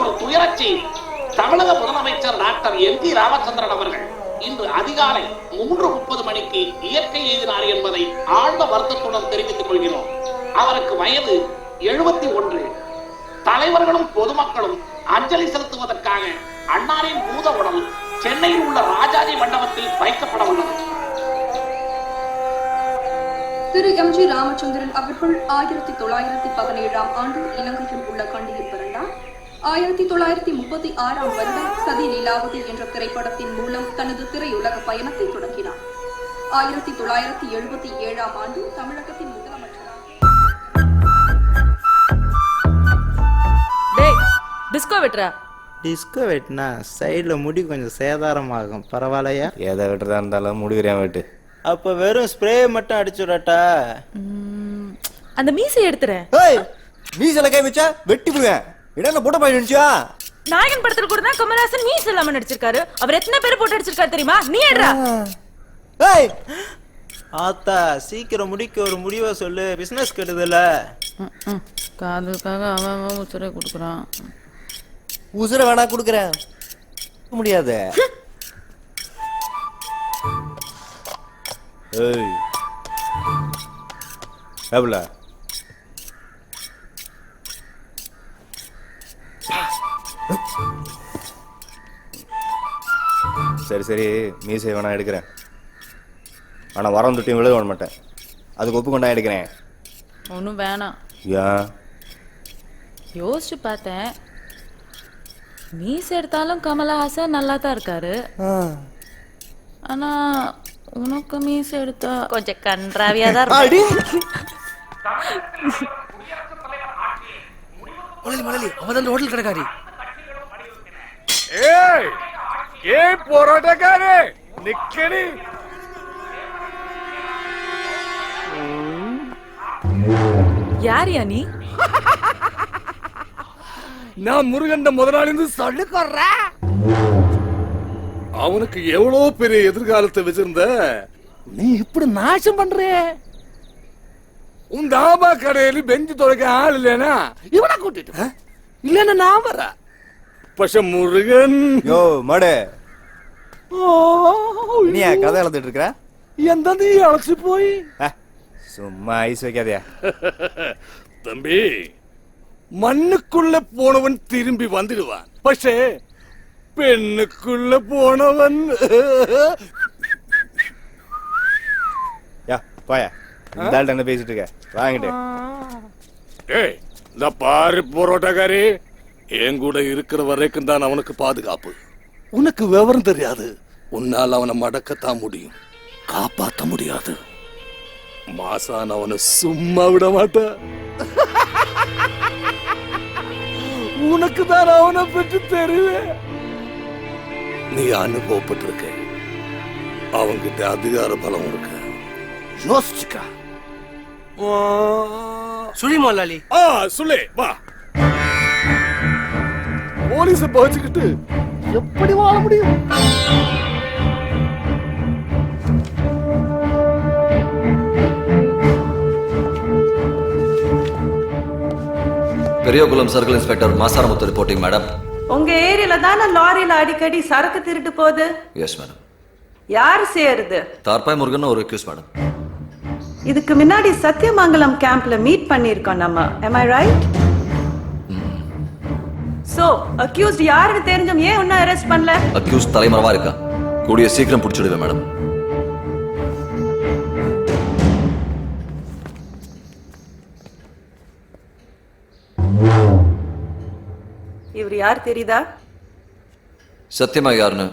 ஒரு துயரச் செய்தி. தமிழக முதலமைச்சர் டாக்டர் என்.டி. ராமச்சந்திரன் அவர்கள் இன்று அதிகாலை 3:30 மணிக்கு இயற்கை எய்தினார் என்பதை ஆழ்ந்த வருத்தத்துடன் தெரிவித்துக் கொள்கிறோம். அவருக்கு வயது 71. தலைவர்களும் பொதுமக்களும் அஞ்சலி செலுத்துவதற்காக அன்னாரின் பூத உடல் சென்னையில் உள்ள ராஜாஜி மண்டபத்தில் வைக்கப்பட உள்ளது. திரு எம்.ஜி. ராமச்சந்திரன் அவர்கள் 1917ஆம் ஆண்டு இலங்கையில் உள்ள கண்டியில் பிறந்தார். 1936ஆம் வருடம் சதி லீலாவதி என்ற திரைப்படத்தின் மூலம் தனது திரையுலக பயணத்தை தொடங்கினார். 1977ஆம் ஆண்டு தமிழகத்தின் முதலமைச்சராக டிஸ்கோ வெட்டினா சைடில் முடி கொஞ்சம் சேதாரமாகும். பரவாயில்லையா? எதை வெட்டுறதா இருந்தாலும் முடிக்கிறேன் வெட்டு. அப்போ வெறும் ஸ்ப்ரே மட்டும் அடிச்சுடட்டா? அந்த மீசை எடுத்துறேன். மீசல கை வச்சா வெட்டி போடுவேன். இடம் போட்ட போயிடுச்சா? நாயகன் படத்துல கூட தான் கமல்ஹாசன் மீசை இல்லாம நடிச்சிருக்காரு. அவர் எத்தனை பேர் போட்டு அடிச்சிருக்காரு தெரியுமா? நீ ஏடுறா. ஆத்தா சீக்கிரம் முடிக்க ஒரு முடிவை சொல்லு. பிசினஸ் கெடுதல. காதுக்காக அவன் உசுரை கொடுக்குறான். உசுரை வேணா கொடுக்குறேன் முடியாது. எவ்வளோ சரி சரி மீசை வேணா எடுக்கிறேன். ஆனால் வரம் தொட்டியும் விழுக விட மாட்டேன். அதுக்கு ஒப்பு கொண்டா எடுக்கிறேன். ஒன்றும் வேணாம். ஏன்? யோசிச்சு பார்த்தேன். மீசை எடுத்தாலும் கமலஹாசன் நல்லா தான் இருக்காரு. ஆனா உனக்கு மீசை எடுத்தா கொஞ்சம் கன்றாவியா தான் இருக்கு. அவதான் ஹோட்டல் கடைக்காரி. போராட்டக்காரே நிக்கடி. யாரியா நீ? நான் முருகண்ட முதலாளி சொல்லிக்கொற. அவனுக்கு எவ்வளவு பெரிய எதிர்காலத்தை வச்சிருந்த நீ இப்படி நாசம் பண்ற. உன் தாபா கடையில பெஞ்சு துடைக்க ஆள் இல்லைனா இவனை கூட்டிட்டு இல்லன்னா நான் வர. பஷ முருகன் யோ மடே நீ கதை எழுதிட்டு இருக்கிற? எந்த நீ அழைச்சு போய் சும்மா ஐஸ் வைக்காதயா தம்பி. மண்ணுக்குள்ள போனவன் திரும்பி வந்துடுவான். பஷே பெண்ணுக்குள்ள போனவன் போயா. இந்த ஆள்கிட்ட என்ன பேசிட்டு இருக்க? வாங்கிட்டு இந்த பாரு போராட்டக்காரி, என் கூட இருக்கிற வரைக்கும் தான் அவனுக்கு பாதுகாப்பு. உனக்கு விவரம் தெரியாது. உன்னால் அவனை மடக்கத்தான் முடியும், காப்பாற்ற முடியாது. மாசான் அவனை சும்மா விட மாட்ட. உனக்கு தான் அவனை பற்றி தெரியும். நீ அனுபவப்பட்டிருக்க. அவங்கிட்ட அதிகார பலம் இருக்கு. யோசிச்சுக்கா. சுழி முதலாளி. சுலே வா. போலீஸ பகிச்சுக்கிட்டு எப்படி வாழ முடியும்? Periyakulam circle inspector Masaramuthu reporting madam. உங்க ஏரியால தானே லாரியில அடிக்கடி சரக்கு திருட்டு போகுது? Yes madam. யாரு செய்யறது? தார்பாய் முருகன் ஒரு அக்யூஸ் மேடம். இதுக்கு முன்னாடி சத்தியமங்கலம் கேம்ப்ல மீட் பண்ணிருக்கோம் நம்ம. am I right? So accused யாருன்னு தெரிஞ்சும் ஏன் இன்னும் அரெஸ்ட் பண்ணல? அக்யூஸ் தலைமறைவா இருக்கா. கூடிய சீக்கிரம் பிடிச்சிடுவேன் மேடம். இவர் யார் தெரியுதா? சத்தியமா யாருன்னு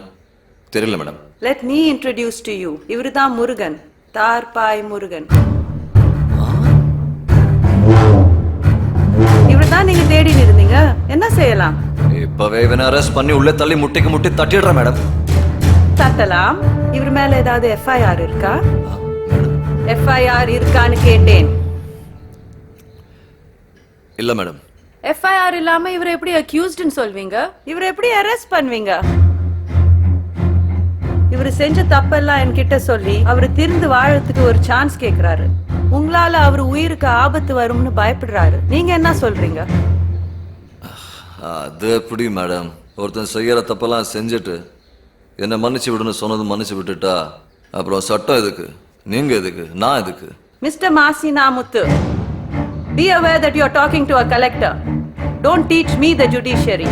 தெரியல madam. Let me introduce to you. இவருதான் முருகன், தார்பாய் முருகன். இவர்தான் நீங்க தேடி இருந்தீங்க. என்ன செய்யலாம்? இப்பவே இவனை அரெஸ்ட் பண்ணி உள்ளே தள்ளி முட்டிக்கு முட்டி தட்டிடுறேன் மேடம். தட்டலாம். இவர் மேல ஏதாவது FIR இருக்கா? FIR இருக்கான்னு கேட்டேன். இல்ல மேடம். FIR இல்லாம இவரை எப்படி அக்யூஸ்ட்னு சொல்வீங்க? இவரை எப்படி அரெஸ்ட் பண்ணுவீங்க? இவர் செஞ்ச தப்பெல்லாம் என்கிட்ட சொல்லி அவர் திருந்து வாழறதுக்கு ஒரு சான்ஸ் கேக்குறாரு. உங்களால அவர் உயிருக்கு ஆபத்து வரும்னு பயப்படுறாரு. நீங்க என்ன சொல்றீங்க? அது எப்படி மேடம்? ஒருத்தன் செய்யற தப்பெல்லாம் செஞ்சுட்டு என்னை மன்னிச்சு விடுன்னு சொன்னது மன்னிச்சு விட்டுட்டா அப்புறம் சட்டம் எதுக்கு? நீங்க எதுக்கு? நான் எதுக்கு? Mr. Masinamuthu, be aware that you are talking to a collector. Don't teach me the judiciary.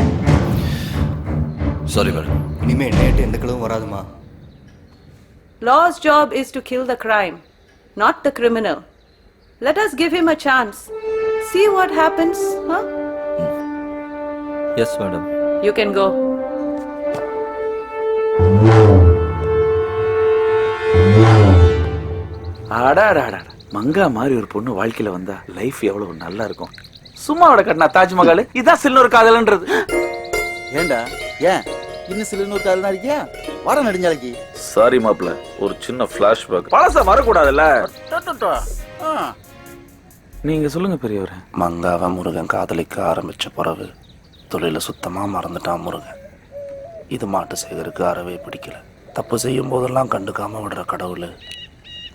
Sorry madam. இனிமே நேட்டு எந்த கிளவும் வராதுமா. Law's job is to kill the crime, not the criminal. Let us give him a chance. See what happens, huh? Yes madam. You can go. அடாடாடா, மங்கா மாதிரி ஒரு பொண்ணு வாழ்க்கையில வந்தா life எவ்வளவு நல்லா இருக்கும். சும்மாவோட கட்டினா தாஜ்மஹால் இதான் சில்லுவர் காதல்ன்றது. ஏண்டா ஏன் இன்னும் சில்லுவர் காதல் இருக்கியா? வர நெடுஞ்சாலைக்கு. சாரி மாப்ள, ஒரு சின்ன பிளாஷ்பேக். பழச வரக்கூடாதுல்ல. நீங்க சொல்லுங்க பெரியவரே. மங்காவை முருகன் காதலிக்க ஆரம்பிச்ச பிறகு தொழில சுத்தமா மறந்துட்டான் முருகன். இது மாட்டு சேகருக்கு அறவே பிடிக்கல. தப்பு செய்யும் போதெல்லாம் கண்டுக்காம விடுற கடவுள்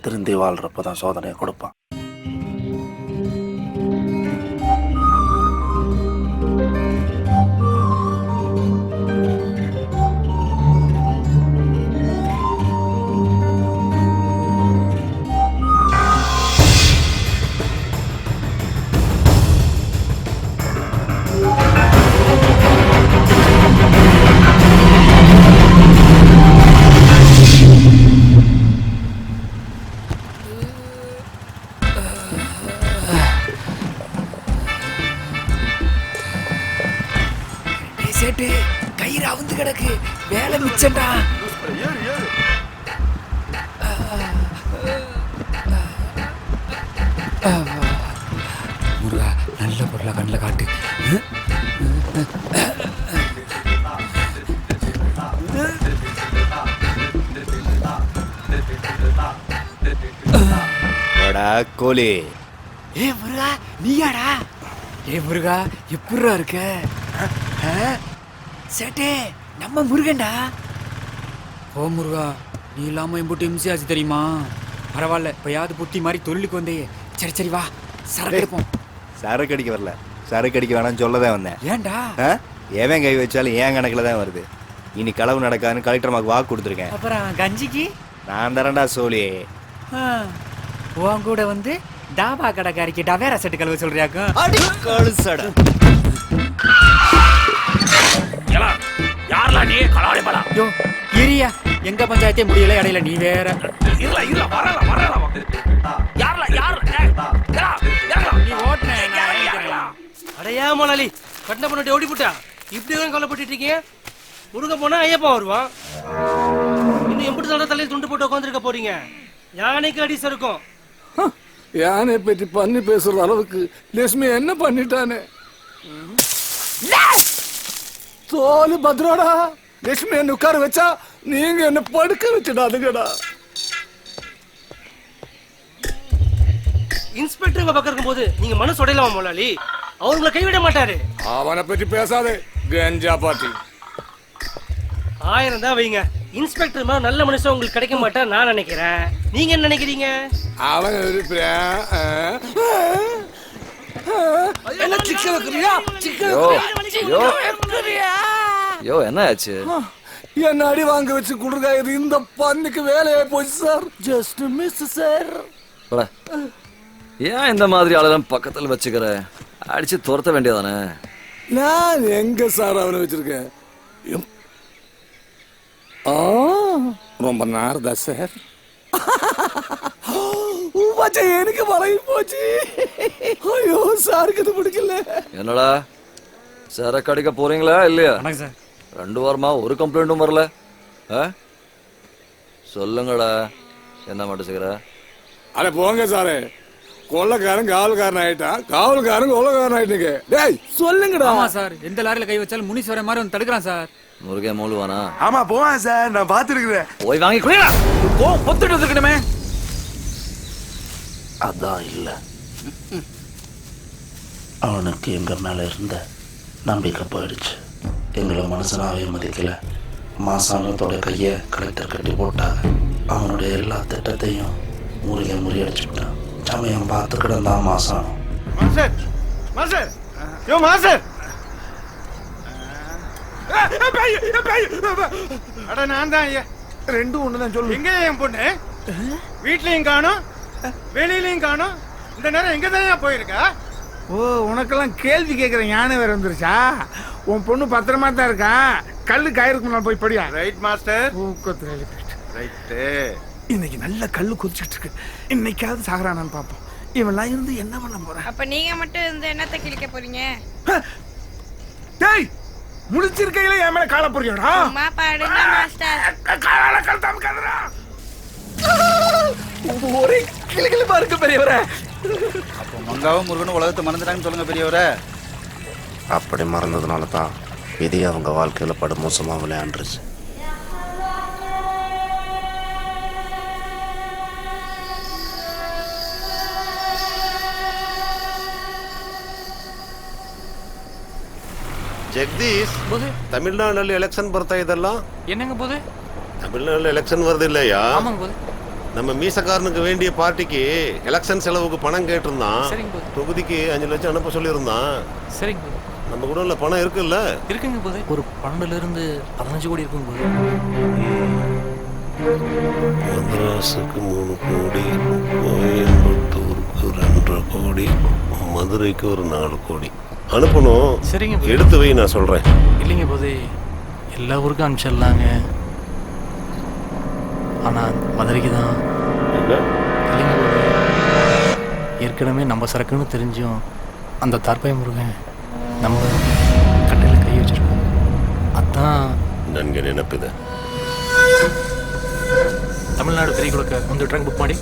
திருந்தி வாழ்றப்பதான் சோதனையை கொடுப்பான். சேட்டு கயிறு அவுந்து கிடக்கு, வேலை மிச்சண்டா. முருகா, நல்ல பொருளா கண்ணில் காட்டு. கோலி. ஏ முருகா, நீயாடா? ஏ முருகா, எப்படிரா இருக்க? சேட்டே, நம்ம முருகன்டா. ஓ முருகா, நீ இல்லாம எம்பூட்டு இம்சி ஆச்சு தெரியுமா? பரவாயில்ல, இப்பயாவது புத்தி மாதிரி தொழிலுக்கு வந்தே. சரி சரி வா, சரக்கு எடுப்போம். சரக்கு அடிக்க வரல, சரக்கு அடிக்க வேணாம்னு சொல்லதான் வந்தேன். ஏன்டா? எவன் கை வச்சாலும் ஏன் கணக்குல தான் வருது. இனி களவு நடக்காதுன்னு கலெக்டர் மாக்கு வாக்கு கொடுத்துருக்கேன். அப்புறம் கஞ்சிக்கு நான் தரேன்டா சோழி. உன் கூட வந்து டாபா கடைக்காரிக்கு டவேரா செட்டு கழுவ சொல்றியாக்கும். எங்க பஞ்சாயத்தே முடியல, இடையில நீ வேற. அடையா மொழாலி, கட்டின பொண்ணு ஓடி போட்டா இப்படி கவலைப்பட்டு இருக்கீங்க. முருங்க போனா ஐயப்பா வருவான். இன்னும் எப்படி சொல்ற தலையில் துண்டு போட்டு உட்காந்துருக்க போறீங்க? யானைக்கு அடி சருக்கும். யானை பற்றி பண்ணி பேசுற அளவுக்கு லட்சுமி என்ன பண்ணிட்டானே. தோலு பத்ரோடா, லட்சுமி என்ன உட்கார வச்சா நீங்க என்ன படுக்க வச்சிடாதுங்கடா. இன்ஸ்பெக்டர் உங்க பக்கம் இருக்கும்போது நீங்க மனசு உடையலாமா மொழாலி? அவங்களை கைவிட மாட்டாரு. அவனை பற்றி பேசாதே, கஞ்சா பாட்டி. 1000 தான் வைங்க. இன்ஸ்பெக்டர் மாதிரி நல்ல மனுஷன் உங்களுக்கு கிடைக்க மாட்டா நான் நினைக்கிறேன். நீங்க என்ன நினைக்கிறீங்க? அவன் என்ன ஆச்சு? என்ன அடி வாங்க வச்சு கொடுங்க. இந்த பண்ணிக்கு வேலையை போச்சு சார். Just miss sir. ஏன் இந்த மாதிரி ஆளெல்லாம் பக்கத்தில் வச்சுக்கிற? அடிச்சு துரத்த வேண்டியதானே? நான் எங்க சார் அவனை வச்சிருக்கேன்? ரொம்ப நேரதா சார். எனக்கு பழகி போச்சு. ஐயோ சாருக்கு இது பிடிக்கல. என்னடா சரக்கு அடிக்க போறீங்களா இல்லையா? 2 வாரமா ஒரு கம்ப்ளைண்ட்டும் வரல. சொல்லுங்கடா, என்ன மட்டும் செய்யற? அட போங்க சாரு, கொள்ளக்காரன் காவல்காரன் ஆயிட்டான், காவல்காரன் கொள்ளக்காரன் ஆயிட்டுங்க. டேய் சொல்லுங்கடா. ஆமா சார், எந்த லாரியில கை வச்சாலும் முனீஸ்வரன் மாதிரி வந்து தடுக்கிறான் சார். முருகே மூலுவானா? ஆமா போவான் சார், நான் பாத்துருக்கிறேன். போய் வாங்கி குடிடா. பொத்துட்டு வந்துருக்கணுமே. அதான் இல்ல, அவனுக்கு எங்க மேல இருந்த நம்பிக்கை போயிடுச்சு. எங்களை மனுஷனாவே மதிக்கல. மாசானத்தோட கையை கலெக்டர் கட்டி போட்டாங்க. அவனுடைய எல்லா திட்டத்தையும் முருகன் முறியடிச்சுட்டான். சமயம் பார்த்து கிடந்தான் மாசானம். அட நான் தான் ஐயா. ரெண்டும் ஒண்ணுதான் சொல்லு. எங்க என் பொண்ணு? வீட்லயும் காணோம், வெளியிலயும் காணோம். இந்த நேரம் எங்க தான் போயிருக்கா? ஓ, உனக்கெல்லாம் கேள்வி கேட்குற ஞானம் வேற வந்துருச்சா? உன் பொண்ணு பத்திரமா தான் இருக்கா. கல்லு காயிருக்கு நான் போய் படியா. Right master. ஊக்கத்துல ரைட்டு. இன்னைக்கு நல்ல கல்லு கொதிச்சுட்டு இருக்கு. இன்னைக்காவது சாகரானான்னு பார்ப்போம். இவெல்லாம் இருந்து என்ன பண்ண போறேன்? அப்ப நீங்க மட்டும் இருந்து என்னத்தை கிழிக்க போறீங்க? டேய், முடிச்சிருக்கையில என் மேல கால போறியோடா? அம்மா பாடுங்க மாஸ்டர். காலால கல்தாம கதறா. ஒரே கிளிகிளிப்பா இருக்கு பெரியவரே. அப்போ மங்காவும் முருகனும் உலகத்தை மறந்துட்டாங்கன்னு சொல்லுங்க பெரியவரே. அப்படி மறந்ததுனால தான் விதி அவங்க வாழ்க்கையில் படுமோசமாக விளையாண்டுருச்சு. ಜಗದೀಶ್, ತಮಿಳ್ನಾಡಲ್ಲಿ ಎಲೆಕ್ಷನ್ ಬರ್ತಾ ಇದಲ್ಲ? என்னங்க போது? தமிழ்நாடுல எலெக்ஷன் வருது இல்லையா? ஆமாங்க போது. நம்ம மீசக்காரனுக்கு வேண்டிய பார்ட்டிக்கு எலெக்ஷன் செலவுக்கு பணம் கேட்டிருந்தான். சரிங்க போது. தொகுதிக்கு 5 லட்சம் அனுப்ப சொல்லியிருந்தான். சரிங்க போது. நம்ம கூட பணம் இருக்குல்ல? இருக்குங்க போது. ஒரு 12 இருந்து 15 கோடி இருக்குங்க போது. மദ്രാസുக்கு 3 கோடி, கோயம்புத்தூருக்கு 2.5 கோடி, மதுரைக்கு ஒரு 4 கோடி அனுப்பணும். சரிங்க போது. எடுத்து வை, நான் சொல்றேன். இல்லைங்க போது, எல்லா ஊருக்கும் அனுப்பிச்சிடலாங்க. ஆனால் மதுரைக்கு தான் இல்லைங்க போது. ஏற்கனவே நம்ம சரக்குன்னு தெரிஞ்சும் அந்த தார்பாய் முருகன் நம்ம கட்டையில் கை வச்சிருக்கோம். அதான் ನನಗೆ ನೆನಪಿದೆ. ತಮಿಳ್ನಾಡು ಕರಿಗೊಳಕ್ಕೆ ಒಂದು ಟ್ರಂಕ್ ಬುಕ್ ಮಾಡಿ.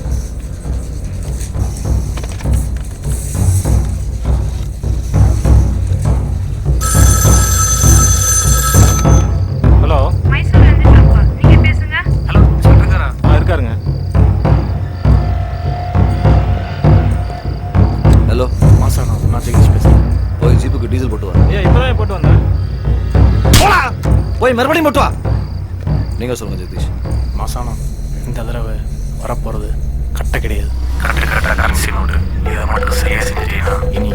ஹலோ, நீங்க பேசுங்க. ஹலோ, சொல்றீங்களா? இருக்காருங்க. ஹலோ மாசானா, நான் ஜெகதீஷ் பேசுறேன். போய் ஜீப்புக்கு டீசல் போட்டு வா. ஏன் இப்பதான் போட்டு வந்தேன். போய் மறுபடியும் போட்டு வா. நீங்க சொல்லுங்க ஜெகதீஷ். மாசானா, இந்த தடவை வரப்போறது கட்டை கிடையாது. கரெக்டாக கரன்சி நோட்டு. இதை மட்டும் சரியா செஞ்சீங்கன்னா இனி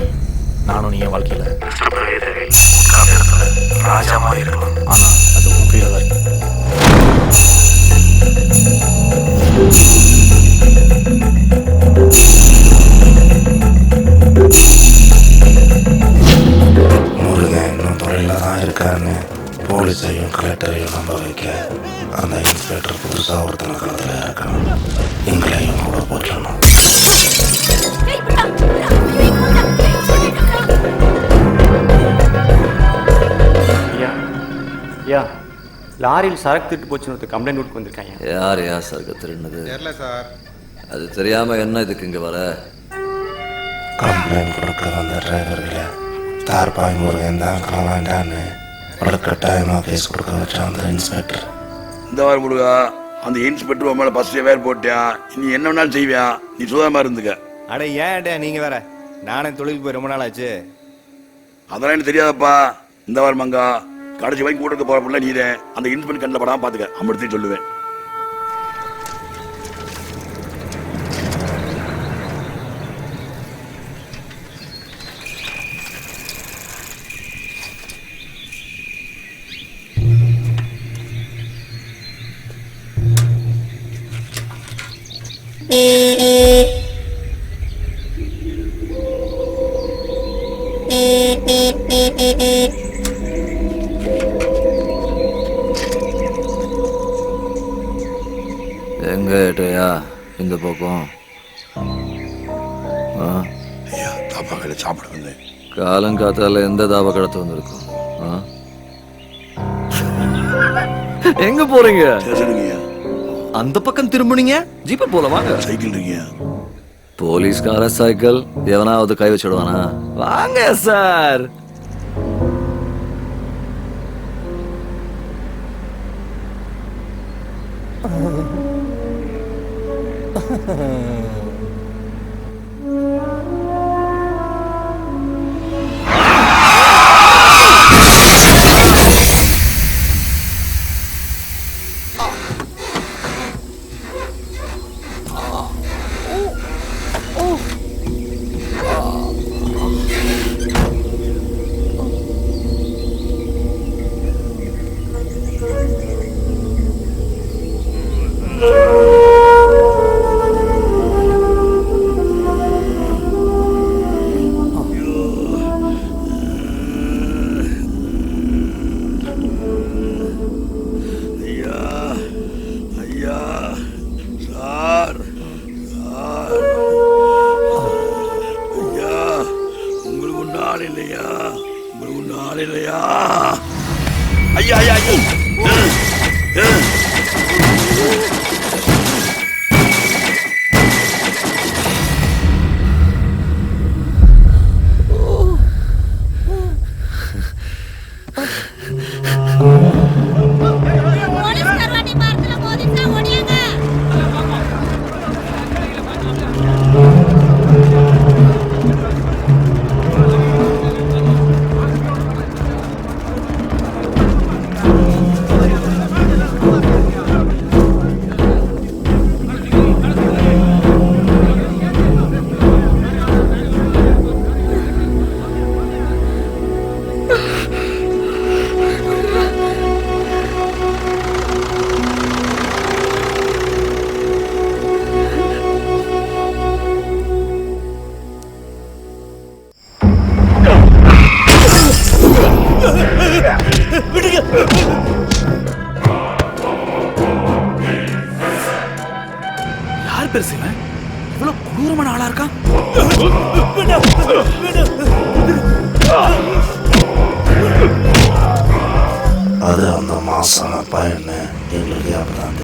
நானும் நீங்க வாழ்க்கையில் ராஜா மாதிரி இருக்கலாம். ஆனால் அது உன் கையில் தான் இருக்கு. முருகன் இன்னும் தொழில தான் இருக்காருன்னு போலீஸையும் கலெக்டரையும் நம்ப வைக்க அந்த இன்ஸ்பெக்டர் புதுசாக ஒருத்தனை களத்தில் இறக்கணும். எங்களையும் கூட போற்றணும். லாரியில் சரக்கு திட்டு போச்சுன்னு கம்ப்ளைண்ட் கொடுத்து வந்திருக்காங்க. யார் சரக்கு திருடுனது? தெரியல சார். அது தெரியாம என்ன இதுக்கு இங்க வர? கம்ப்ளைண்ட் கொடுக்க வந்த டிரைவர்களை தார்பாய் முருகன் தான் காணாண்டான்னு கட்டாயமாக கேஸ் கொடுக்க வச்சான் அந்த இன்ஸ்பெக்டர். இந்த வாரம் முருகா, அந்த இன்ஸ்பெக்டர் உன் மேலே ஃபர்ஸ்ட் வேர் போட்டியான். நீ என்ன வேணாலும் செய்வியா, நீ சுதமாக இருந்துக்க. அட ஏன்டா நீங்க வேற? நானே தொழிலுக்கு போய் ரொம்ப நாள் ஆச்சு. அதெல்லாம் எனக்கு தெரியாதப்பா. இந்த வாரம் மங்கா கடைசி வரைக்கும் கூட போற பிள்ளை நீரே. அந்த இன்ஸ்பெக்டர் கண்ணில் படாமல் பார்த்துக்க. அம்படுத்தையும் சொல்லுவேன். எங்க ஏட்டையா இந்த பக்கம்? தாப்பாக்கையில் சாப்பிட வந்தேன். காலங்காத்தால எந்த தாபா கடத்து வந்திருக்கும்? எங்க போறீங்க? அந்த பக்கம் திரும்புனீங்க. ஜீப்ப போல வாங்க. சைக்கிள் இருக்கீங்க. போலீஸ்கார சைக்கிள் எவனாவது கை வச்சிடுவானா? வாங்க சார். உங்களுக்கு ஆள் இல்லையா? ஐயா ஐயா ஐயா யார் பெருசு இவன்? இவ்வளவு கொடூரமான ஆளா இருக்கான். அது அந்த மாசான பையன்னு எங்களுக்கு அப்பதான்